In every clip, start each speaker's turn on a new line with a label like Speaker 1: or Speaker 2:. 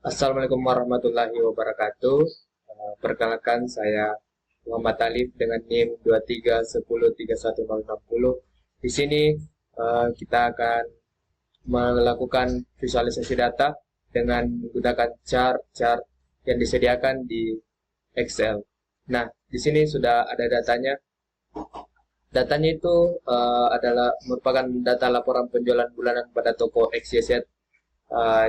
Speaker 1: Assalamualaikum warahmatullahi wabarakatuh. Perkenalkan saya Muhammad Alif dengan NIM 23103160. Di sini kita akan melakukan visualisasi data dengan menggunakan chart-chart yang disediakan di Excel. Nah, di sini sudah ada datanya. Datanya itu adalah merupakan data laporan penjualan bulanan pada toko XYZ.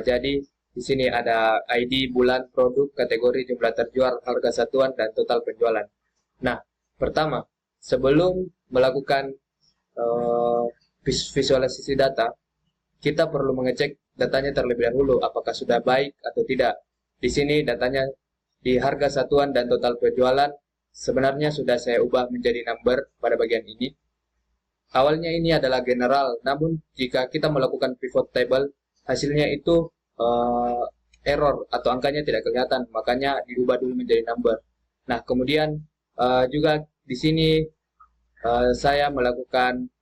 Speaker 1: Jadi di sini ada ID, bulan, produk, kategori, jumlah terjual, harga satuan, dan total penjualan. Nah, pertama, sebelum melakukan uh, visualisasi data, kita perlu mengecek datanya terlebih dahulu apakah sudah baik atau tidak. Di sini datanya di harga satuan dan total penjualan sebenarnya sudah saya ubah menjadi number pada bagian ini. Awalnya ini adalah general, namun jika kita melakukan pivot table, hasilnya itu error atau angkanya tidak kelihatan, makanya diubah dulu menjadi number. Nah, kemudian juga di sini saya melakukan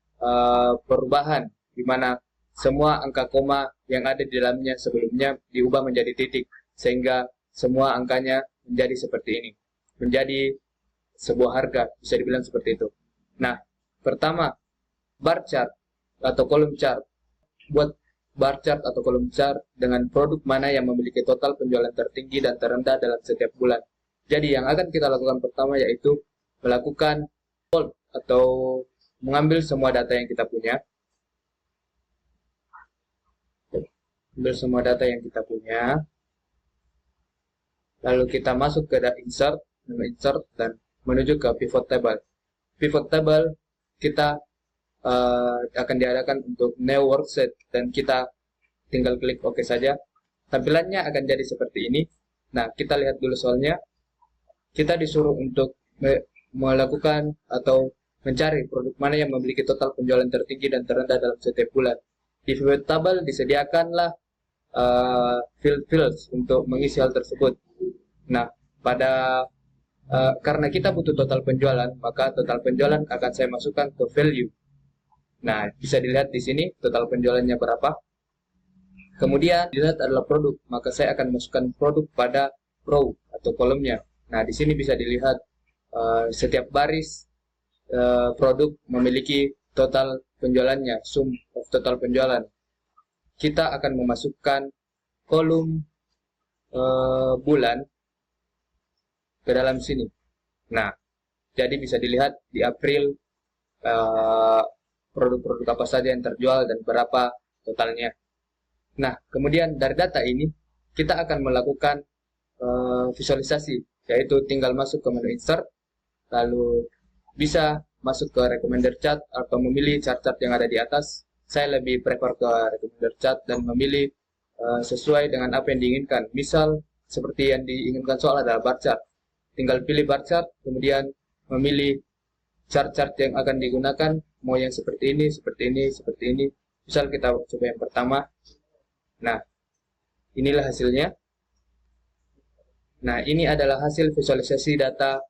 Speaker 1: perubahan di mana semua angka koma yang ada di dalamnya sebelumnya diubah menjadi titik, sehingga semua angkanya menjadi seperti ini, menjadi sebuah harga, bisa dibilang seperti itu. Nah, pertama, bar chart atau kolom chart. Buat bar chart atau kolom chart dengan produk mana yang memiliki total penjualan tertinggi dan terendah dalam setiap bulan. Jadi yang akan kita lakukan pertama yaitu melakukan fold atau mengambil semua data yang kita punya. Ambil semua data yang kita punya. Lalu kita masuk ke insert, insert dan menuju ke pivot table. Pivot table kita akan diadakan untuk new worksheet dan kita tinggal klik OK saja. Tampilannya akan jadi seperti ini. Nah, kita lihat dulu soalnya. Kita disuruh untuk melakukan atau mencari produk mana yang memiliki total penjualan tertinggi dan terendah dalam setiap bulan. Di pivot table disediakanlah fields untuk mengisi hal tersebut. Nah, karena kita butuh total penjualan, maka total penjualan akan saya masukkan ke value. Nah, bisa dilihat di sini total penjualannya berapa. Kemudian dilihat adalah produk, maka saya akan masukkan produk pada row atau kolomnya. Nah, di sini bisa dilihat setiap baris produk memiliki total penjualannya, sum of total penjualan. Kita akan memasukkan kolom bulan ke dalam sini. Nah, jadi bisa dilihat di April produk-produk apa saja yang terjual dan berapa totalnya. Nah, kemudian dari data ini kita akan melakukan visualisasi, yaitu tinggal masuk ke menu insert, lalu bisa masuk ke recommender chart atau memilih chart-chart yang ada di atas. Saya lebih prefer ke recommender chart dan memilih sesuai dengan apa yang diinginkan. Misal seperti yang diinginkan soal adalah bar chart. Tinggal pilih bar chart, kemudian memilih chart-chart yang akan digunakan, mau yang seperti ini, seperti ini, seperti ini. Misal kita coba yang pertama. Nah, inilah hasilnya. Nah, ini adalah hasil visualisasi data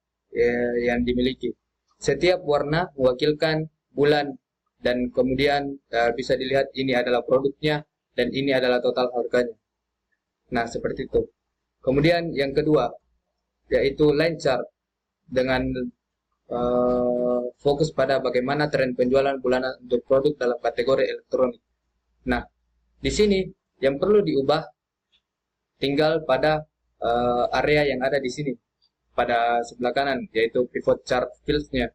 Speaker 1: yang dimiliki. Setiap warna mewakilkan bulan dan kemudian bisa dilihat ini adalah produknya dan ini adalah total harganya. Nah, seperti itu. Kemudian yang kedua, yaitu line chart dengan fokus pada bagaimana tren penjualan bulanan untuk produk dalam kategori elektronik. Nah, di sini yang perlu diubah tinggal pada area yang ada di sini pada sebelah kanan, yaitu pivot chart fields-nya,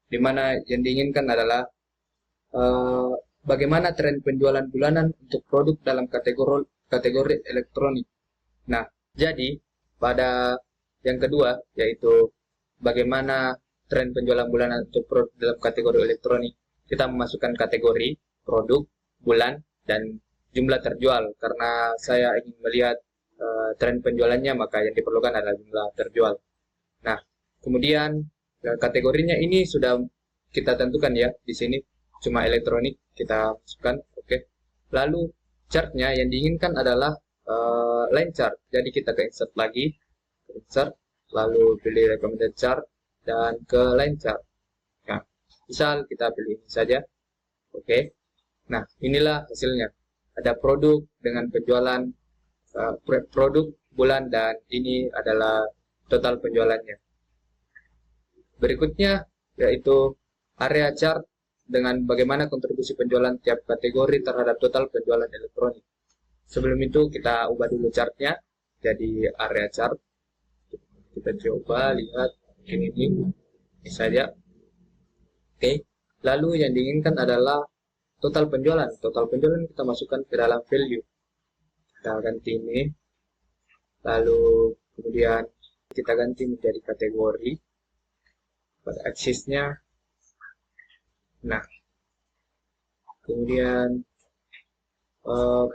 Speaker 1: di mana yang diinginkan adalah bagaimana tren penjualan bulanan untuk produk dalam kategori elektronik. Nah, jadi pada yang kedua yaitu bagaimana tren penjualan bulanan untuk produk dalam kategori elektronik, kita memasukkan kategori produk, bulan, dan jumlah terjual. Karena saya ingin melihat tren penjualannya, maka yang diperlukan adalah jumlah terjual. Nah, kemudian kategorinya ini sudah kita tentukan ya di sini, cuma elektronik kita masukkan, oke. Lalu chartnya yang diinginkan adalah line chart, jadi kita ke insert lagi, insert, lalu pilih recommended chart dan ke line chart. Nah, misal kita pilih ini saja, oke. Nah, inilah hasilnya. Ada produk dengan penjualan produk bulan, dan ini adalah total penjualannya. Berikutnya yaitu area chart dengan bagaimana kontribusi penjualan tiap kategori terhadap total penjualan elektronik. Sebelum itu kita ubah dulu chartnya jadi area chart. Kita coba lihat ini saja. Oke. Lalu yang diinginkan adalah total penjualan. Total penjualan kita masukkan ke dalam value. Kita ganti ini. Lalu kemudian kita ganti menjadi kategori. Pada aksisnya. Nah. Kemudian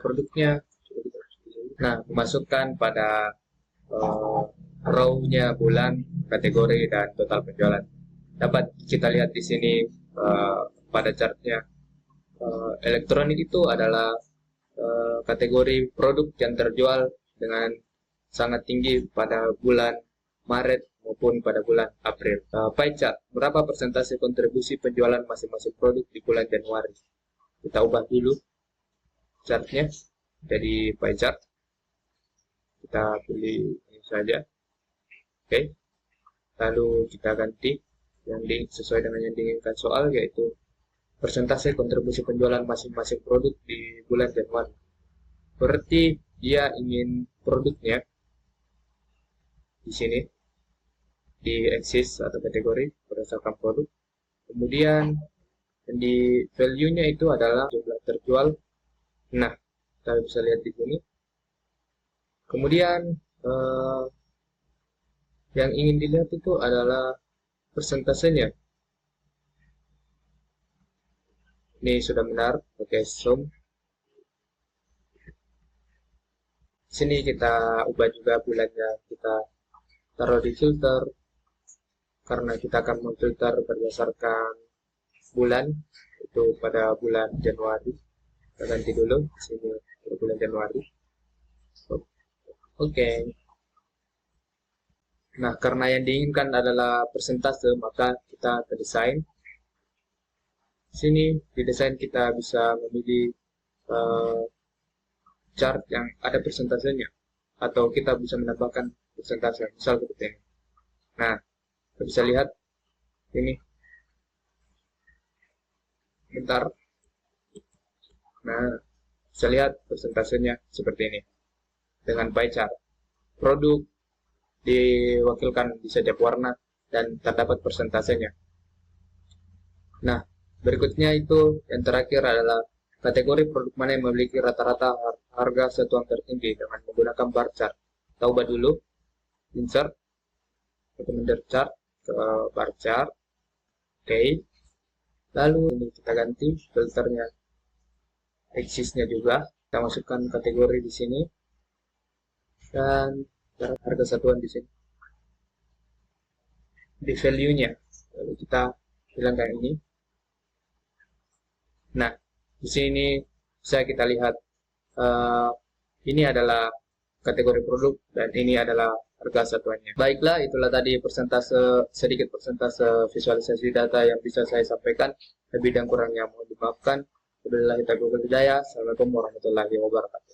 Speaker 1: produknya. Nah, masukkan pada row-nya bulan, kategori, dan total penjualan. Dapat kita lihat di sini pada chartnya, elektronik itu adalah kategori produk yang terjual dengan sangat tinggi pada bulan Maret maupun pada bulan April. Pie chart, berapa persentase kontribusi penjualan masing-masing produk di bulan Januari. Kita ubah dulu chartnya jadi pie chart. Kita pilih ini saja. Oke. Lalu kita ganti yang sesuai dengan yang diinginkan soal, yaitu persentase kontribusi penjualan masing-masing produk di bulan Januari. Berarti dia ingin produknya di sini di axis atau kategori berdasarkan produk. Kemudian di value-nya itu adalah jumlah terjual. Nah, kita bisa lihat di sini. Kemudian yang ingin dilihat itu adalah persentasenya. Ini sudah benar. Oke, zoom. Sini kita ubah juga bulannya. Kita taruh di filter. Karena kita akan memfilter berdasarkan bulan. Itu pada bulan Januari. Kita ganti dulu. Sini pada bulan Januari. Oke. Nah, karena yang diinginkan adalah persentase, maka kita ke desain. Sini di desain kita bisa memilih chart yang ada persentasenya, atau kita bisa menambahkan persentase, misal seperti ini. Nah, kita bisa lihat ini. Bentar. Nah, bisa lihat persentasenya seperti ini dengan pie chart. Produk diwakilkan di setiap warna dan terdapat persentasenya. Nah, berikutnya itu yang terakhir adalah kategori produk mana yang memiliki rata-rata harga satuan tertinggi dengan menggunakan bar chart. Kita ubah dulu, insert, recommended chart ke bar chart. Oke. Lalu ini kita ganti filternya, axisnya juga. Kita masukkan kategori di sini dan harga satuan di sini. Di value-nya, lalu kita hilangkan ini. Nah, di sini bisa kita lihat ini adalah kategori produk dan ini adalah harga satuannya. Baiklah, itulah tadi sedikit persentase visualisasi data yang bisa saya sampaikan. Lebih dan kurangnya mohon dimaafkan. Wabillahi taufiq wal hidayah. Assalamualaikum warahmatullahi wabarakatuh.